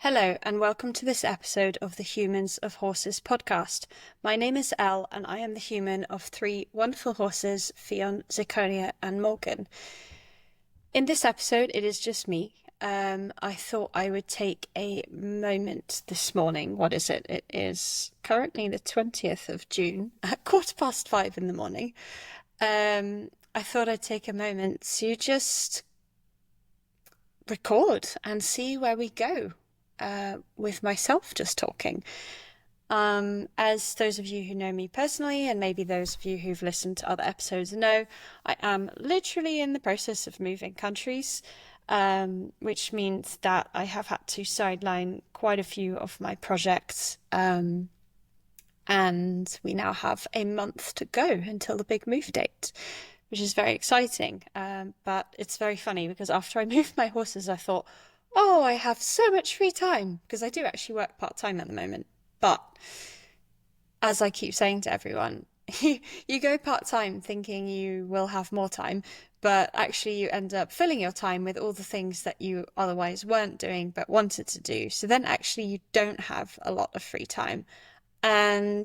Hello, and welcome to this episode of the Humans of Horses podcast. My name is Elle, and I am the human of three wonderful horses, Fionn, Zirconia, and Morgan. In this episode, it is just me. I thought I would take a moment this morning. What is it? It is currently the 20th of June at 5:15 in the morning. I thought I'd take a moment to just record and see where we go. With myself just talking. As those of you who know me personally, and maybe those of you who've listened to other episodes know, I am literally in the process of moving countries, which means that I have had to sideline quite a few of my projects. And we now have a month to go until the big move date, which is very exciting. But it's very funny because after I moved my horses, I thought, oh, I have so much free time, because I do actually work part-time at the moment. But as I keep saying to everyone, you go part-time thinking you will have more time, but actually you end up filling your time with all the things that you otherwise weren't doing but wanted to do. So then actually you don't have a lot of free time. And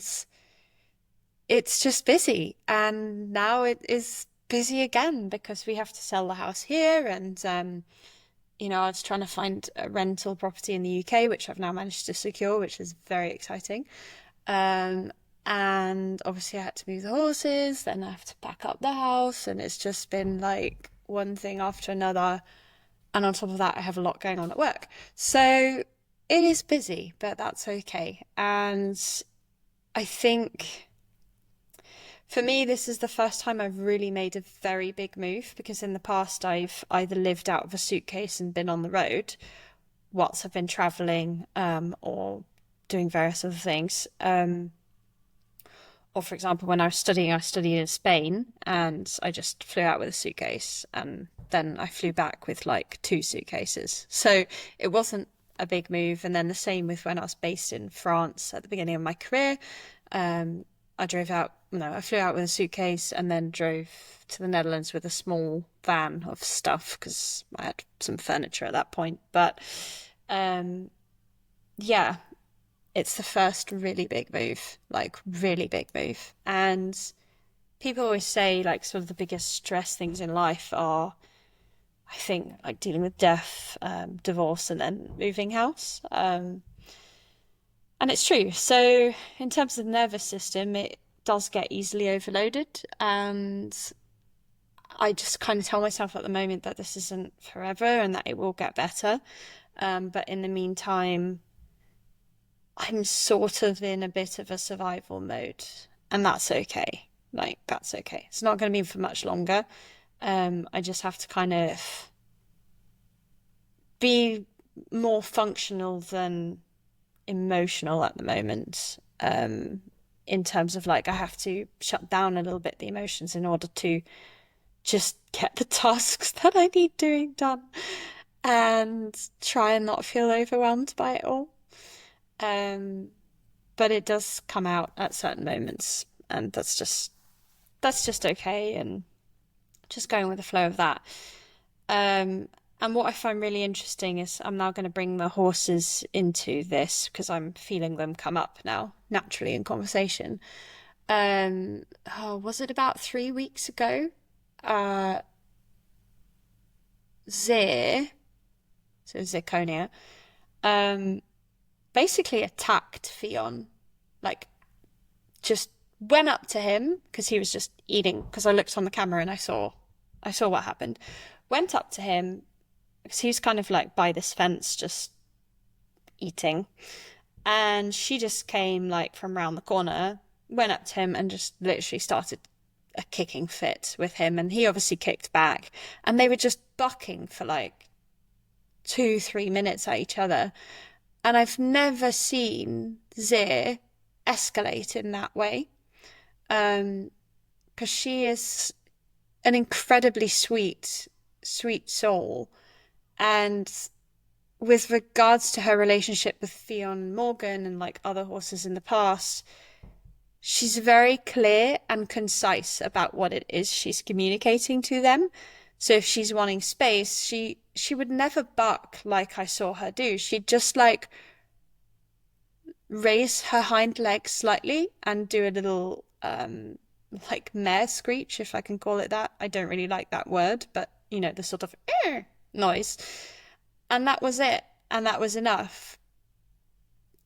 it's just busy. And now it is busy again because we have to sell the house here, and I was trying to find a rental property in the UK, which I've now managed to secure, which is very exciting. And obviously I had to move the horses, then I have to pack up the house, and it's just been like one thing after another. And on top of that, I have a lot going on at work. So it is busy, but that's okay. And I think for me, this is the first time I've really made a very big move, because in the past I've either lived out of a suitcase and been on the road whilst I've been traveling, or doing various other things. Or for example, when I studied in Spain, and I just flew out with a suitcase, and then I flew back with like two suitcases. So it wasn't a big move. And then the same with when I was based in France at the beginning of my career. I flew out with a suitcase and then drove to the Netherlands with a small van of stuff because I had some furniture at that point. But yeah, it's the first really big move, like really big move. And people always say like sort of the biggest stress things in life are, I think, like dealing with death, divorce, and then moving house. And it's true. So in terms of the nervous system, it does get easily overloaded. And I just kind of tell myself at the moment that this isn't forever and that it will get better. But in the meantime, I'm sort of in a bit of a survival mode, and that's okay. Like, that's okay. It's not going to be for much longer. I just have to kind of be more functional than emotional at the moment, in terms of like I have to shut down a little bit the emotions in order to just get the tasks that I need doing done and try and not feel overwhelmed by it all. But it does come out at certain moments, and that's just okay, and just going with the flow of that. And what I find really interesting is I'm now going to bring the horses into this because I'm feeling them come up now naturally in conversation. Was it about 3 weeks ago? Uh, Zir, so Zirconia, um, basically attacked Fionn, like just went up to him because he was just eating. Because I looked on the camera and I saw what happened. Went up to him because he was kind of like by this fence just eating, and she just came like from round the corner, went up to him and just literally started a kicking fit with him, and he obviously kicked back, and they were just bucking for like 2-3 minutes at each other. And I've never seen Zir escalate in that way, because she is an incredibly sweet soul. And with regards to her relationship with Fionn Morgan and like other horses in the past, she's very clear and concise about what it is she's communicating to them. So if she's wanting space, she she would never buck like I saw her do. She'd just like raise her hind legs slightly and do a little like mare screech, if I can call it that. I don't really like that word, but you know, the sort of noise. And that was it. And that was enough.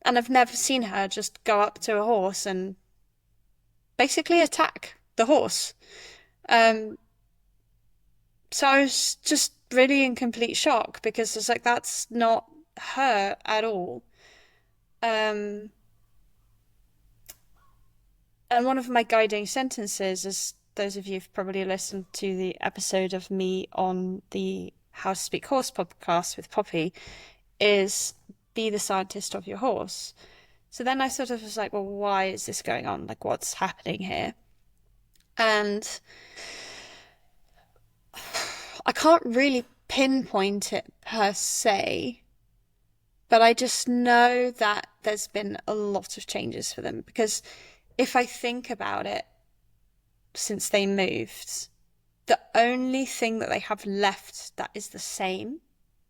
And I've never seen her just go up to a horse and basically attack the horse. Um, so I was just really in complete shock because it's like that's not her at all. Um, and one of my guiding sentences, as those of you who've probably listened to the episode of me on the How to Speak Horse podcast with Poppy, is be the scientist of your horse. So then I sort of was like, well, why is this going on? Like, what's happening here? And I can't really pinpoint it per se, but I just know that there's been a lot of changes for them because if I think about it, since they moved, the only thing that they have left that is the same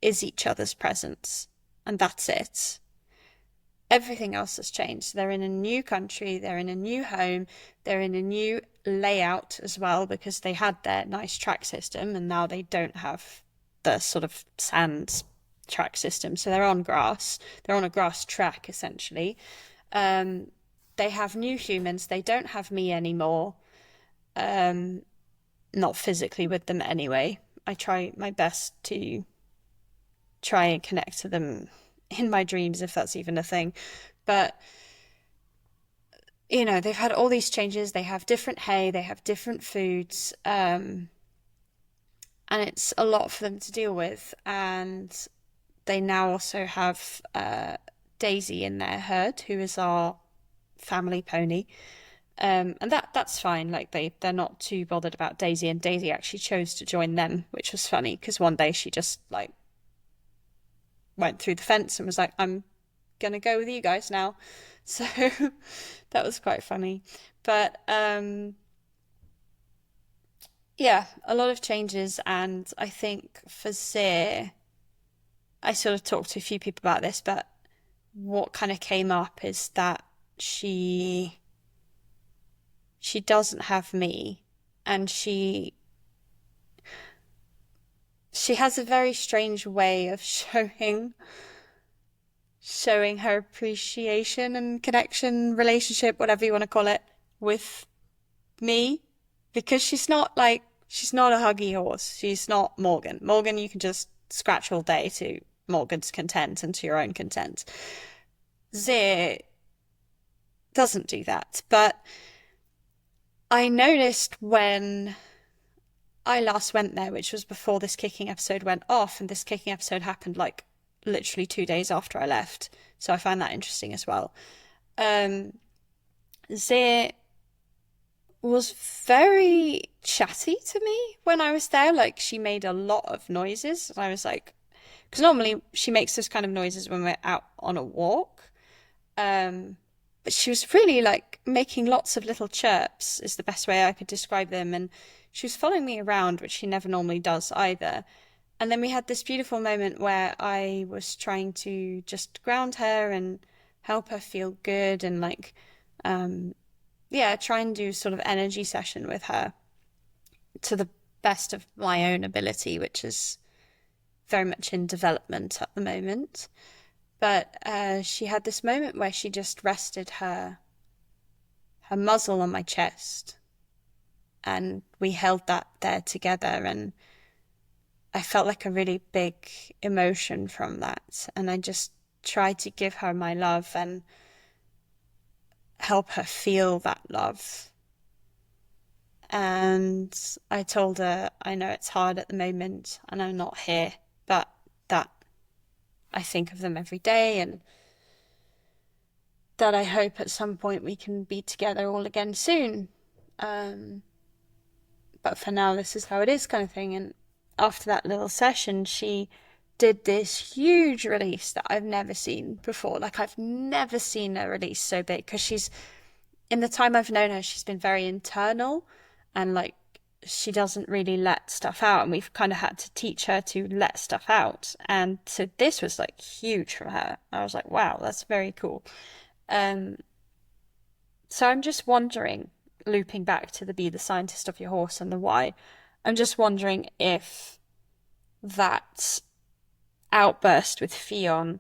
is each other's presence, and that's it. Everything else has changed. They're in a new country, they're in a new home, they're in a new layout as well because they had their nice track system and now they don't have the sort of sand track system. So they're on grass. They're on a grass track essentially. They have new humans. They don't have me anymore. Not physically with them anyway. I try my best to try and connect to them in my dreams, if that's even a thing. But, you know, they've had all these changes. They have different hay, they have different foods, and it's a lot for them to deal with. And they now also have Daisy in their herd, who is our family pony. And that's fine. Like they're not too bothered about Daisy, and Daisy actually chose to join them, which was funny because one day she just like went through the fence and was like, I'm gonna go with you guys now. So that was quite funny. But yeah, a lot of changes, and I think for Zir, I sort of talked to a few people about this, but what kind of came up is that she doesn't have me, and she has a very strange way of showing her appreciation and connection, relationship, whatever you want to call it, with me, because she's not a huggy horse. She's not Morgan. Morgan, you can just scratch all day to Morgan's content and to your own content. Zir doesn't do that, but I noticed when I last went there, which was before this kicking episode went off, and this kicking episode happened like literally 2 days after I left. So I find that interesting as well. Zir was very chatty to me when I was there. Like she made a lot of noises, and I was like, because normally she makes those kind of noises when we're out on a walk. But she was really like making lots of little chirps is the best way I could describe them. And she was following me around, which she never normally does either. And then we had this beautiful moment where I was trying to just ground her and help her feel good and like, yeah, try and do sort of energy session with her to the best of my own ability, which is very much in development at the moment. But she had this moment where she just rested her muzzle on my chest, and we held that there together, and I felt like a really big emotion from that, and I just tried to give her my love and help her feel that love. And I told her, I know it's hard at the moment and I'm not here, but that I think of them every day, and that I hope at some point we can be together all again soon. But for now, this is how it is, kind of thing. And after that little session, she did this huge release that I've never seen before. Like I've never seen a release so big, because in the time I've known her, she's been very internal and like she doesn't really let stuff out, and we've kind of had to teach her to let stuff out. And so this was like huge for her. I was like, wow, that's very cool. Um, so I'm just wondering, looping back to the be the scientist of your horse and the why, I'm just wondering if that outburst with Fion,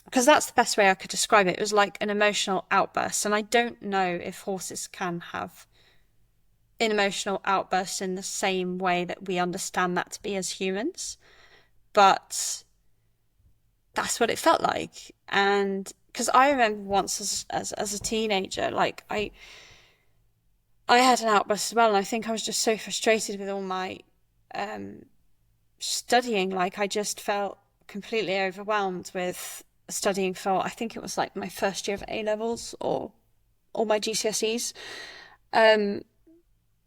because that's the best way I could describe it. It was like an emotional outburst. And I don't know if horses can have an emotional outburst in the same way that we understand that to be as humans. But that's what it felt like. And because I remember once as a teenager, like I had an outburst as well, and I think I was just so frustrated with all my studying. Like I just felt completely overwhelmed with studying for, I think it was like my first year of A levels or my GCSEs. And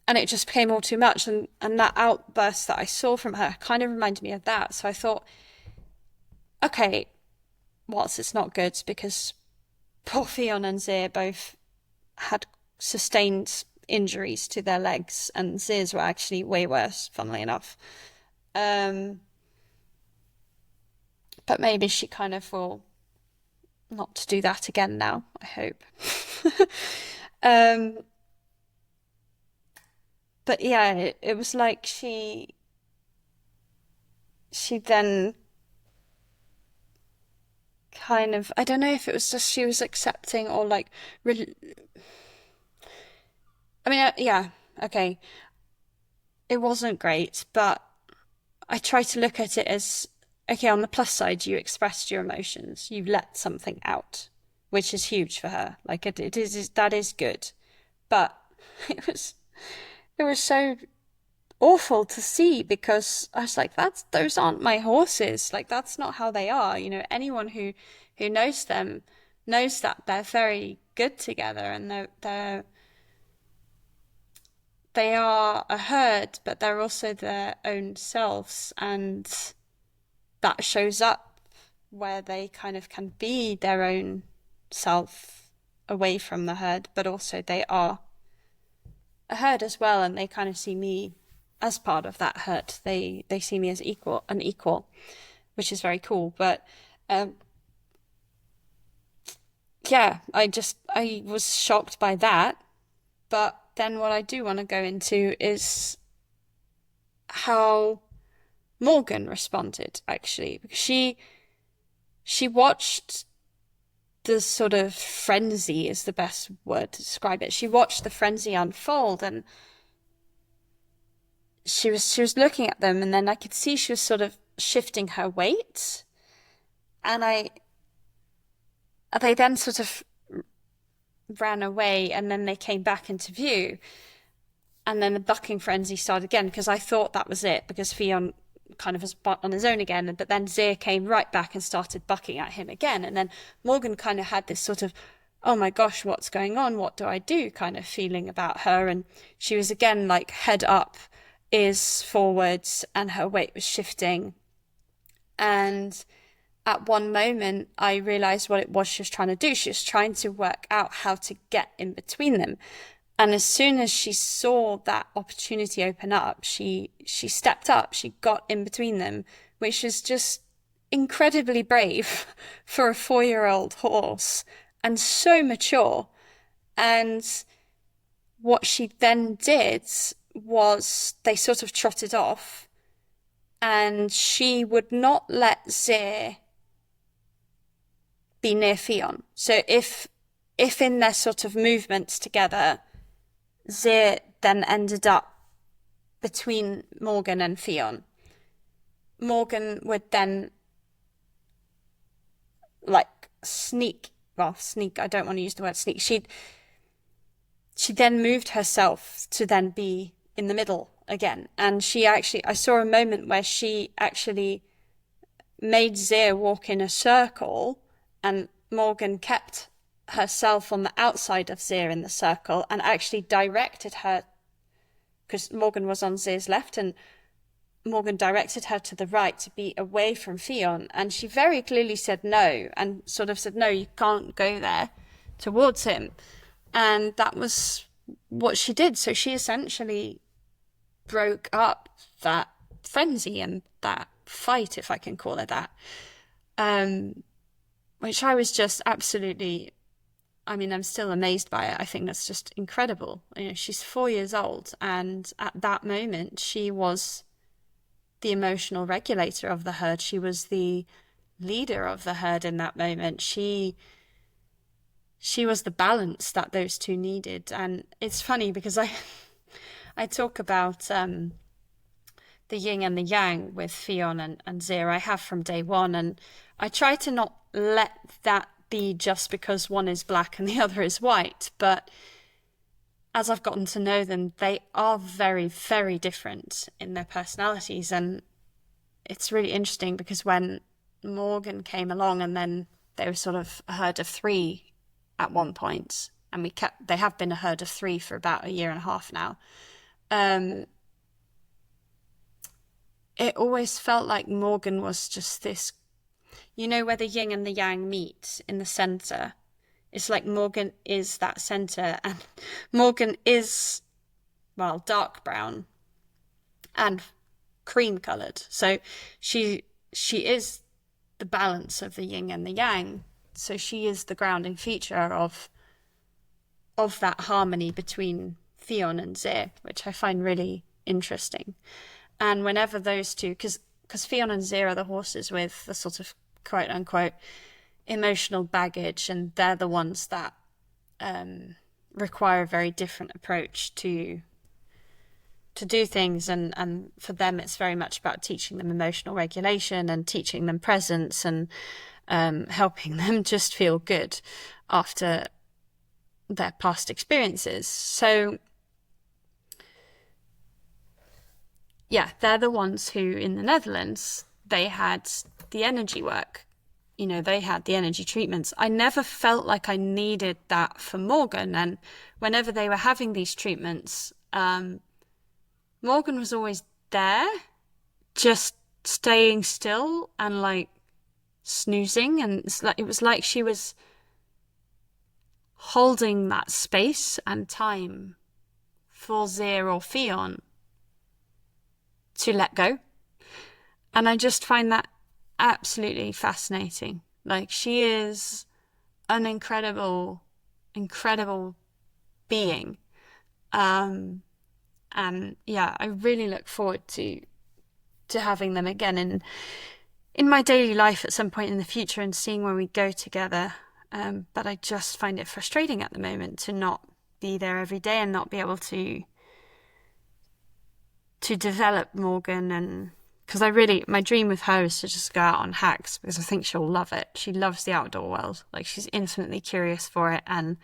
it just became all too much. And that outburst that I saw from her kind of reminded me of that. So I thought, okay, whilst it's not good, because poor Fion and Zir both had sustained injuries to their legs, and Zir's were actually way worse, funnily enough. But maybe she kind of will not to do that again now, I hope. um, but yeah, it was like she then kind of, I don't know if it was just she was accepting or like I mean, yeah, okay, it wasn't great, but I try to look at it as, okay, on the plus side, you expressed your emotions, you let something out, which is huge for her. Like it is that is good, but it was it was so awful to see, because I was like, those aren't my horses. Like that's not how they are. You know, anyone who knows them knows that they're very good together, and they are a herd, but they're also their own selves, and that shows up where they kind of can be their own self away from the herd, but also they are a herd as well, and they kind of see me as part of that herd. They see me as an equal, which is very cool. But yeah, I was shocked by that. But then what I do want to go into is how Morgan responded, actually, because she watched the sort of frenzy, is the best word to describe it. She watched the frenzy unfold, and she was looking at them, and then I could see she was sort of shifting her weight, and they then sort of ran away, and then they came back into view, and then the bucking frenzy started again, because I thought that was it, because Fion kind of was on his own again, but then Zir came right back and started bucking at him again, and then Morgan kind of had this sort of, oh my gosh, what's going on, what do I do kind of feeling about her, and she was again like head up, ears forwards, and her weight was shifting. And at one moment I realized what it was she was trying to do. She was trying to work out how to get in between them. And as soon as she saw that opportunity open up, she stepped up, she got in between them, which is just incredibly brave for a 4-year-old horse, and so mature. And what she then did was they sort of trotted off, and she would not let Zir be near Fion. So if in their sort of movements together, Zir then ended up between Morgan and Fion, Morgan would then like sneak, I don't want to use the word sneak. She then moved herself to then be in the middle again. And I saw a moment where she actually made Zir walk in a circle, and Morgan kept herself on the outside of Zir in the circle and actually directed her, because Morgan was on Zir's left, and Morgan directed her to the right to be away from Fion. And she very clearly said no, and sort of said, no, you can't go there towards him. And that was what she did. So she essentially broke up that frenzy and that fight, if I can call it that, which I was just absolutely, I mean, I'm still amazed by it. I think that's just incredible. You know, she's 4 years old, and at that moment, she was the emotional regulator of the herd. She was the leader of the herd in that moment. She was the balance that those two needed. And it's funny because I talk about the yin and the yang with Fionn and Zir. I have from day one, and I try to not let that be just because one is black and the other is white. But as I've gotten to know them, they are very, very different in their personalities. And it's really interesting because when Morgan came along, and then they were sort of a herd of three at one point, and they have been a herd of three for about a year and a half now. It always felt like Morgan was just this, you know, where the yin and the yang meet in the center. It's like Morgan is that center, and Morgan is, well, dark brown and cream colored. So she is the balance of the yin and the yang. So she is the grounding feature of that harmony between Fionn and Zir, which I find really interesting. And whenever those two, because Fionn and Zir are the horses with the sort of quote unquote emotional baggage, and they're the ones that require a very different approach to do things, and for them it's very much about teaching them emotional regulation and teaching them presence and helping them just feel good after their past experiences. So yeah, they're the ones who in the Netherlands, they had the energy work. You know, they had the energy treatments. I never felt like I needed that for Morgan. And whenever they were having these treatments, Morgan was always there, just staying still and like snoozing. And it was like she was holding that space and time for Zir or Fionn to let go. And I just find that absolutely fascinating. Like, she is an incredible being. And yeah, I really look forward to having them again in my daily life at some point in the future and seeing where we go together. But I just find it frustrating at the moment to not be there every day and not be able to develop Morgan. And because my dream with her is to just go out on hacks, because I think she'll love it. She loves the outdoor world. Like, she's infinitely curious for it. And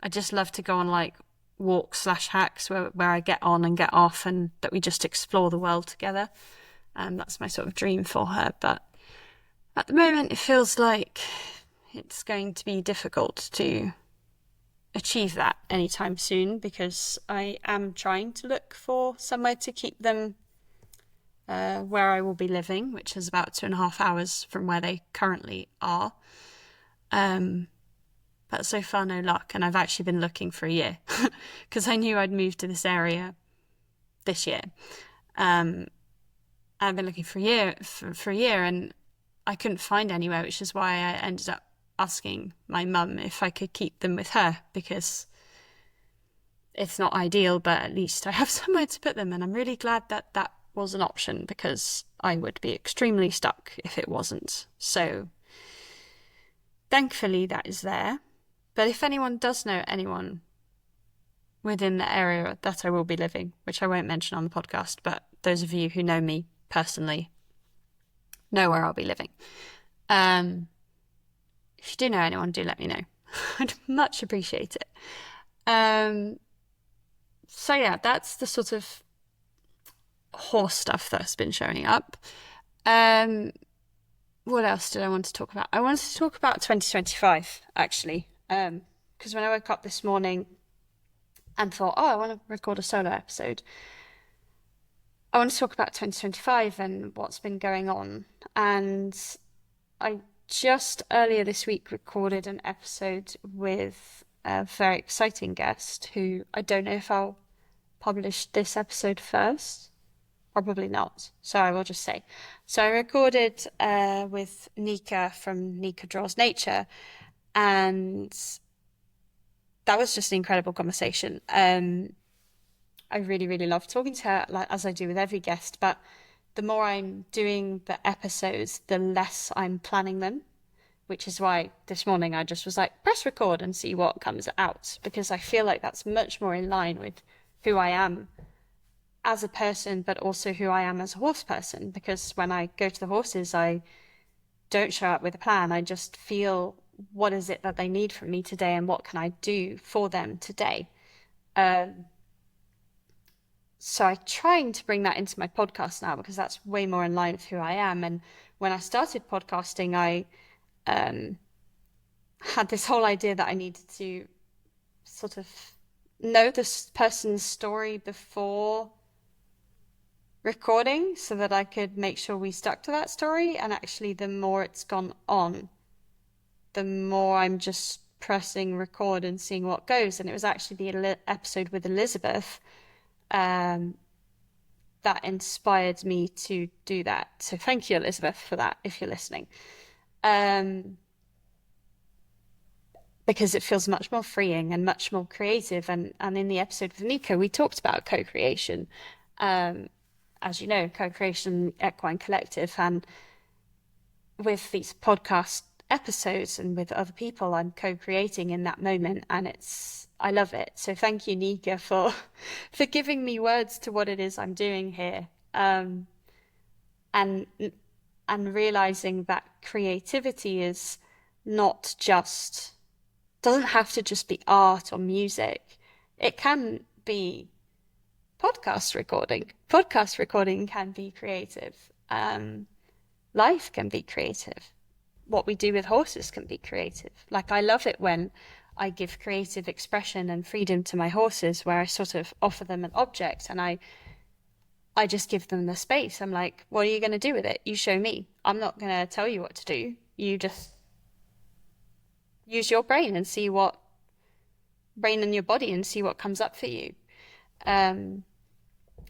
I just love to go on like walks/hacks where I get on and get off, and that we just explore the world together. That's my sort of dream for her. But at the moment, it feels like it's going to be difficult to achieve that anytime soon, because I am trying to look for somewhere to keep them where I will be living, which is about 2.5 hours from where they currently are. But so far, no luck. And I've actually been looking for a year because I knew I'd moved to this area this year. I've been looking for a year, and I couldn't find anywhere, which is why I ended up asking my mum if I could keep them with her, because it's not ideal, but at least I have somewhere to put them. And I'm really glad that that was an option, because I would be extremely stuck if it wasn't. So thankfully that is there. But if anyone does know anyone within the area that I will be living, which I won't mention on the podcast, but those of you who know me personally know where I'll be living. If you do know anyone, do let me know. I'd much appreciate it. So yeah, that's the sort of horse stuff that's been showing up. What else did I want to talk about? I wanted to talk about 2025, actually. Because when I woke up this morning and thought, I want to record a solo episode, I want to talk about 2025 and what's been going on. And I just earlier this week recorded an episode with a very exciting guest who I don't know if I'll publish this episode first. Probably not. So I will just say. So I recorded with Nika from Nika Draws Nature, and that was just an incredible conversation. I really, really love talking to her, like as I do with every guest, but the more I'm doing the episodes, the less I'm planning them, which is why this morning I just was like, press record and see what comes out, because I feel like that's much more in line with who I am as a person, but also who I am as a horse person. Because when I go to the horses, I don't show up with a plan. I just feel, what is it that they need from me today, and what can I do for them today? So I'm trying to bring that into my podcast now, because that's way more in line with who I am. And when I started podcasting, I had this whole idea that I needed to sort of know this person's story before recording so that I could make sure we stuck to that story. And actually, the more it's gone on, the more I'm just pressing record and seeing what goes. And it was actually the episode with Elizabeth that inspired me to do that. So thank you, Elizabeth, for that, if you're listening. Because it feels much more freeing and much more creative. And in the episode with Nika, we talked about co-creation. As you know, co-creation, Equine Collective, and with these podcast episodes and with other people, I'm co-creating in that moment, and I love it. So thank you, Nika, for giving me words to what it is I'm doing here, and realizing that creativity is not just, doesn't have to just be art or music. It can be podcast recording. Podcast recording can be creative. Life can be creative. What we do with horses can be creative. Like, I love it when I give creative expression and freedom to my horses, where I sort of offer them an object and I just give them the space. I'm like, what are you going to do with it? You show me. I'm not going to tell you what to do. You just use your brain and see what brain in your body and see what comes up for you. And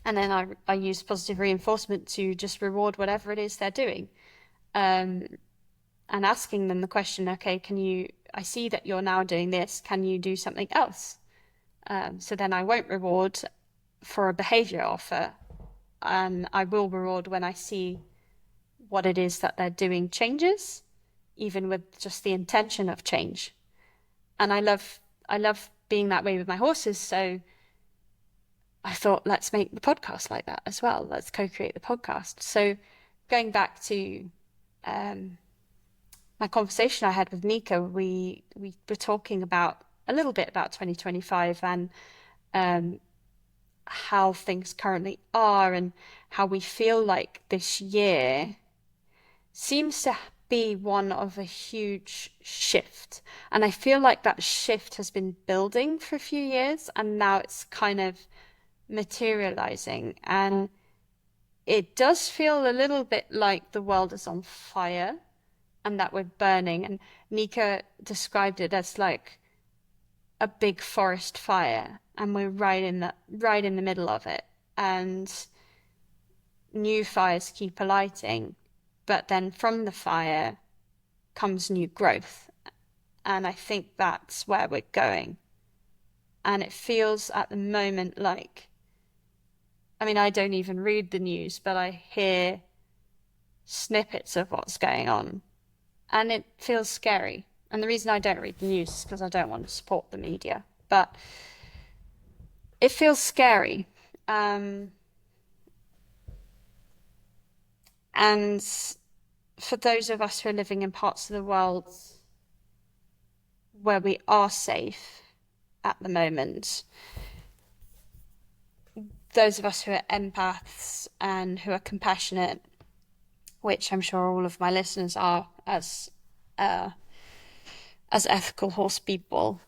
then I use positive reinforcement to just reward whatever it is they're doing. And asking them the question, okay, I see that you're now doing this, can you do something else? So then I won't reward for a behavior offer, and I will reward when I see what it is that they're doing changes, even with just the intention of change. And I love being that way with my horses, so I thought, let's make the podcast like that as well. Let's co-create the podcast. So going back to my conversation I had with Nika, we were talking about a little bit about 2025 and how things currently are, and how we feel like this year seems to be one of a huge shift. And I feel like that shift has been building for a few years, and now it's kind of materializing. And it does feel a little bit like the world is on fire and that we're burning. And Nika described it as like a big forest fire, and we're right in the middle of it. And new fires keep alighting, but then from the fire comes new growth. And I think that's where we're going. And it feels at the moment like, I mean, I don't even read the news, but I hear snippets of what's going on, and it feels scary. And the reason I don't read the news is because I don't want to support the media, but it feels scary. And for those of us who are living in parts of the world where we are safe at the moment, those of us who are empaths and who are compassionate, which I'm sure all of my listeners are as ethical horse people,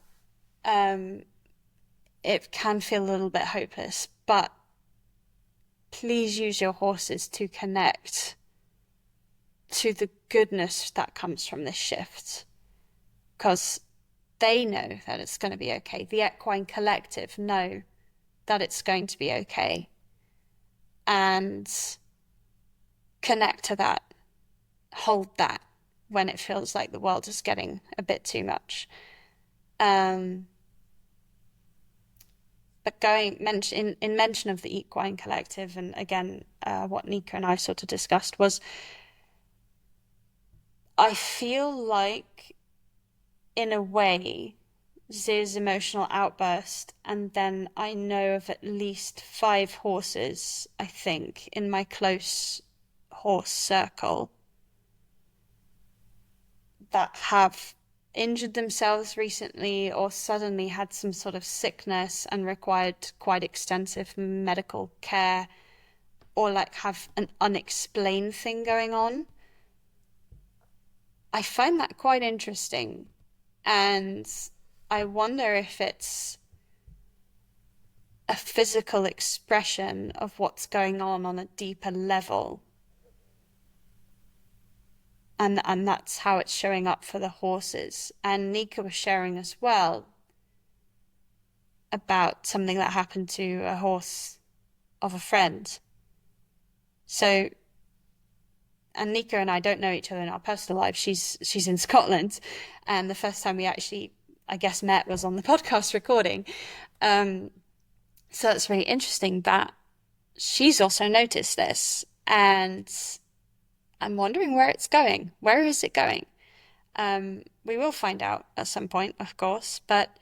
it can feel a little bit hopeless. But please use your horses to connect to the goodness that comes from this shift, because they know that it's going to be okay. The equine collective know that it's going to be okay, and connect to that, hold that when it feels like the world is getting a bit too much. But in mention of the equine collective, and again, what Nika and I sort of discussed was, I feel like, in a way, Zir's emotional outburst, and then I know of at least 5 horses, I think, in my close horse circle that have injured themselves recently or suddenly had some sort of sickness and required quite extensive medical care, or like have an unexplained thing going on. I find that quite interesting, and I wonder if it's a physical expression of what's going on a deeper level. And that's how it's showing up for the horses. And Nika was sharing as well about something that happened to a horse of a friend. So, and Nika and I don't know each other in our personal lives. She's in Scotland, and the first time we actually, I guess, met was on the podcast recording. So it's really interesting that she's also noticed this, and I'm wondering where it's going. Where is it going? We will find out at some point, of course, but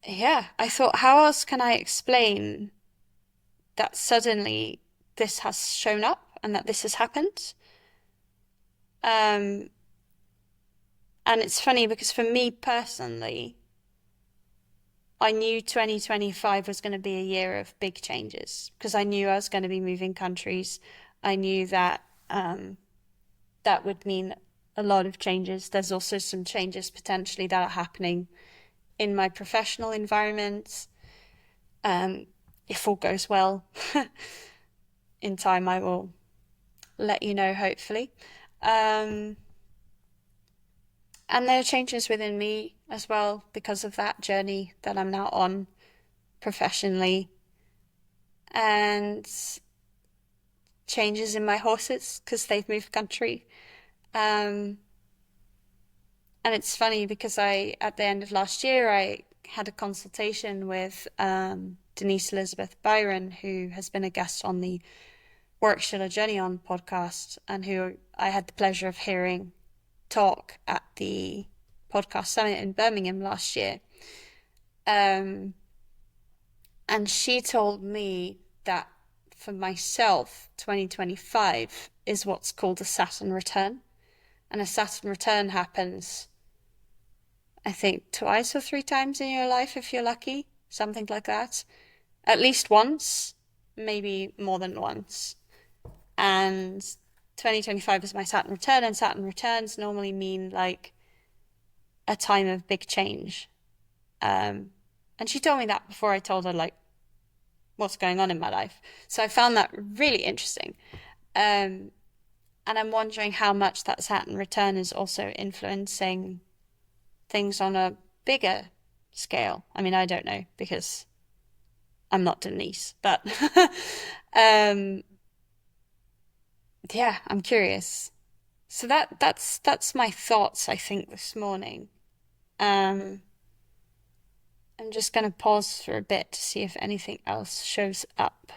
yeah, I thought, how else can I explain that suddenly this has shown up and that this has happened? And it's funny because for me personally, I knew 2025 was going to be a year of big changes because I knew I was going to be moving countries. I knew that that would mean a lot of changes. There's also some changes potentially that are happening in my professional environment. If all goes well, in time I will let you know, hopefully. And there are changes within me as well because of that journey that I'm now on professionally, and changes in my horses because they've moved country. And it's funny because at the end of last year, I had a consultation with Denise Elizabeth Byron, who has been a guest on the Work Still a Journey On podcast, and who I had the pleasure of hearing talk at the podcast summit in Birmingham last year. And she told me that for myself, 2025 is what's called a Saturn return. And a Saturn return happens, I think, 2 or 3 times in your life if you're lucky, something like that. At least once, maybe more than once. And 2025 is my Saturn return, and Saturn returns normally mean like a time of big change. And she told me that before I told her like what's going on in my life. So I found that really interesting. And I'm wondering how much that Saturn return is also influencing things on a bigger scale. I mean, I don't know because I'm not Denise, but yeah, I'm curious. So that's my thoughts, I think, this morning. I'm just going to pause for a bit to see if anything else shows up.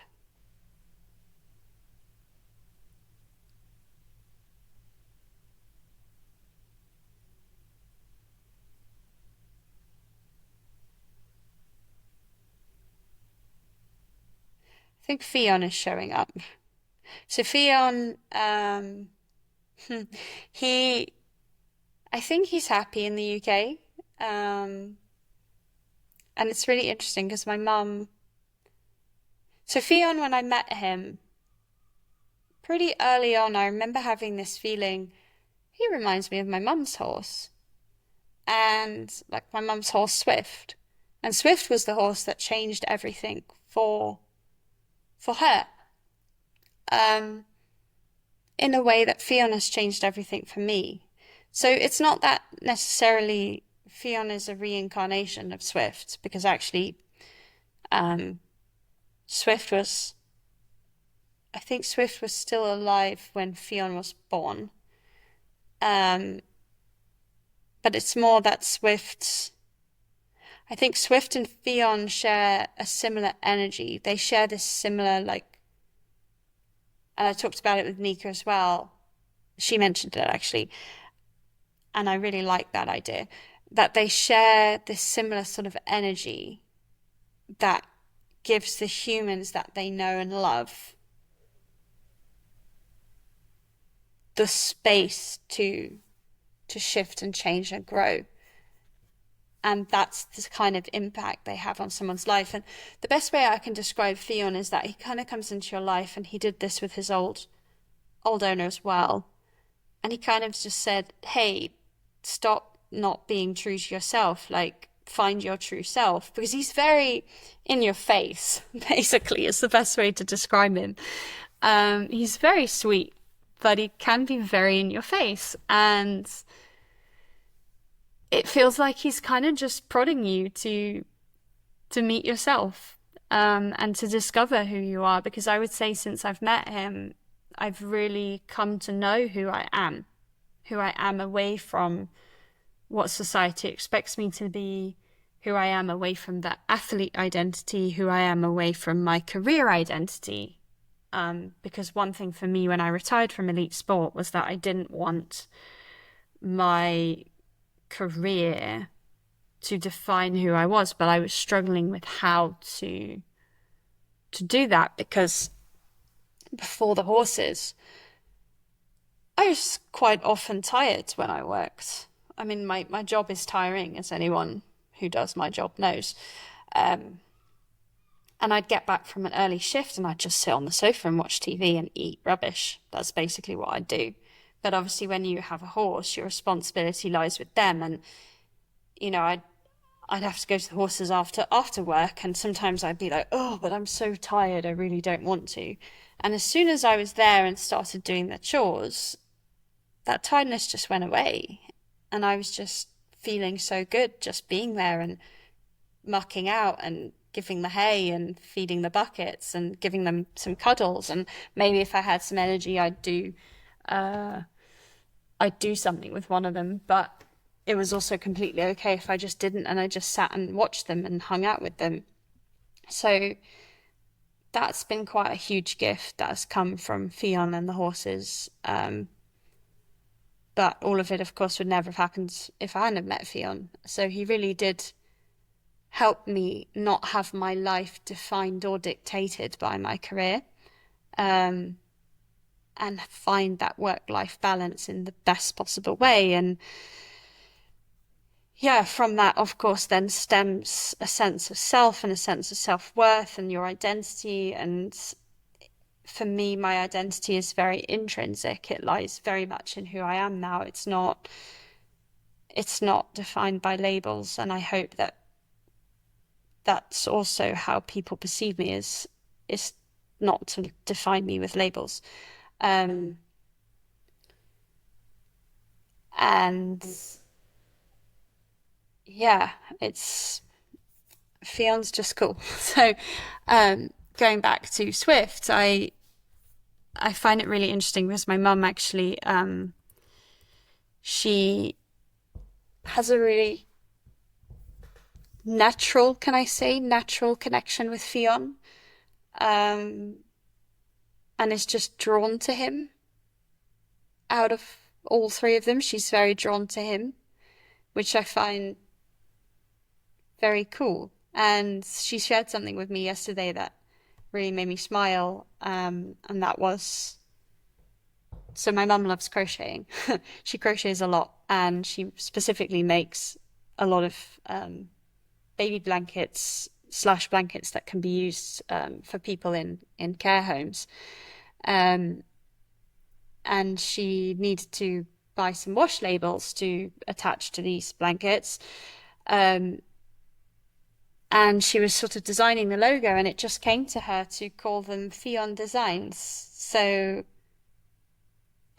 I think Fion is showing up. So Fion, he, I think he's happy in the UK. And it's really interesting because my mum, so Fion, when I met him pretty early on, I remember having this feeling, he reminds me of my mum's horse. And like my mum's horse, Swift. And Swift was the horse that changed everything for her. In a way that Fiona's changed everything for me. So it's not that necessarily Fionn is a reincarnation of Swift, because actually Swift was, I think Swift was still alive when Fionn was born. But it's more that I think Swift and Fionn share a similar energy. They share this similar, like, and I talked about it with Nika as well. She mentioned it actually, and I really like that idea, that they share this similar sort of energy that gives the humans that they know and love the space to shift and change and grow. And that's the kind of impact they have on someone's life. And the best way I can describe Fionn is that he kind of comes into your life, and he did this with his old owner as well. And he kind of just said, hey, stop not being true to yourself. Like, find your true self. Because he's very in your face, basically, is the best way to describe him. He's very sweet, but he can be very in your face. And it feels like he's kind of just prodding you to meet yourself, and to discover who you are. Because I would say since I've met him, I've really come to know who I am away from what society expects me to be, who I am away from that athlete identity, who I am away from my career identity. Because one thing for me when I retired from elite sport was that I didn't want my career to define who I was, but I was struggling with how to do that, because before the horses, I was quite often tired when I worked. I mean, my job is tiring, as anyone who does my job knows. And I'd get back from an early shift and I'd just sit on the sofa and watch TV and eat rubbish. That's basically what I'd do. But obviously when you have a horse, your responsibility lies with them. And, you know, I'd have to go to the horses after work, and sometimes I'd be like, oh, but I'm so tired, I really don't want to. And as soon as I was there and started doing the chores, that tiredness just went away. And I was just feeling so good just being there and mucking out and giving the hay and feeding the buckets and giving them some cuddles. And maybe if I had some energy, I'd do something with one of them. But it was also completely okay if I just didn't, and I just sat and watched them and hung out with them. So that's been quite a huge gift that has come from Fionn and the horses. But all of it, of course, would never have happened if I hadn't have met Fionn. So he really did help me not have my life defined or dictated by my career, and find that work-life balance in the best possible way. And yeah, from that, of course, then stems a sense of self and a sense of self-worth and your identity. And for me, my identity is very intrinsic. It lies very much in who I am now. It's not defined by labels. And I hope that that's also how people perceive me, is not to define me with labels. And yeah, Fionn's just cool. So, going back to Swift, I find it really interesting because my mum actually, she has a really natural connection with Fionn, and is just drawn to him. Out of all three of them, she's very drawn to him, which I find very cool. And she shared something with me yesterday that really made me smile, and that was, so my mum loves crocheting. She crochets a lot, and she specifically makes a lot of baby blankets / blankets that can be used for people in care homes. And she needed to buy some wash labels to attach to these blankets. And she was sort of designing the logo, and it just came to her to call them Fionn Designs. So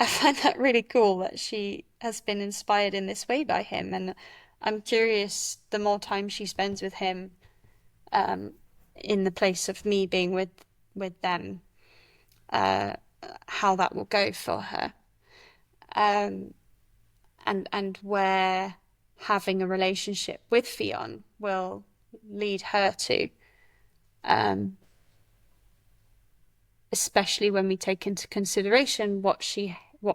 I find that really cool that she has been inspired in this way by him. And I'm curious, the more time she spends with him, in the place of me being with them, how that will go for her, and where having a relationship with Fionn will lead her to, especially when we take into consideration what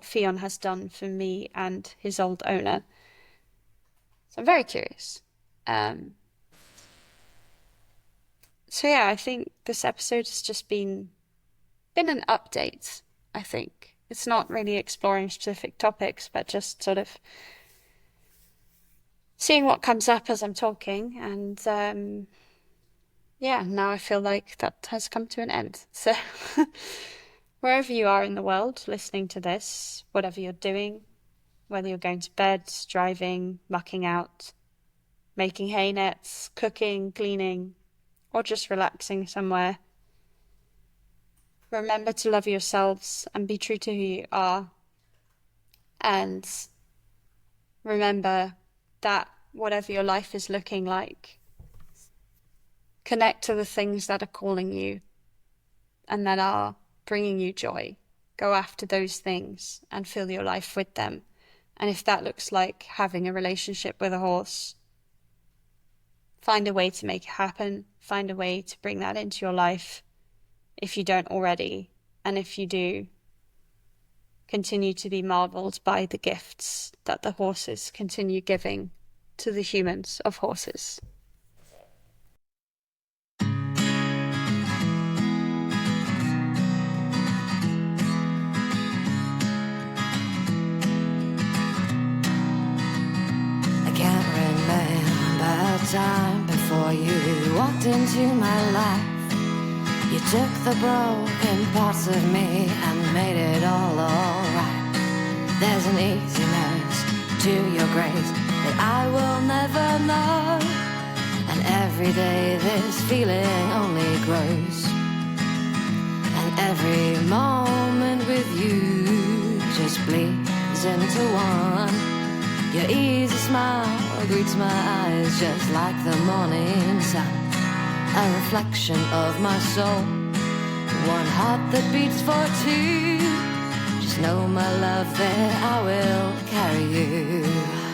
Fionn has done for me and his old owner. So I'm very curious. So yeah, I think this episode has just been an update, I think. It's not really exploring specific topics, but just sort of seeing what comes up as I'm talking. And yeah, now I feel like that has come to an end. So wherever you are in the world listening to this, whatever you're doing, whether you're going to bed, driving, mucking out, making hay nets, cooking, cleaning, or just relaxing somewhere, remember to love yourselves and be true to who you are. And remember that whatever your life is looking like, connect to the things that are calling you and that are bringing you joy. Go after those things and fill your life with them. And if that looks like having a relationship with a horse, find a way to make it happen. Find a way to bring that into your life if you don't already. And if you do, continue to be marveled by the gifts that the horses continue giving to the humans of horses. Time before you walked into my life, you took the broken parts of me and made it all alright. There's an easiness to your grace that I will never know, and every day this feeling only grows, and every moment with you just bleeds into one. Your easy smile greets my eyes just like the morning sun, a reflection of my soul, one heart that beats for two. Just know, my love, that I will carry you.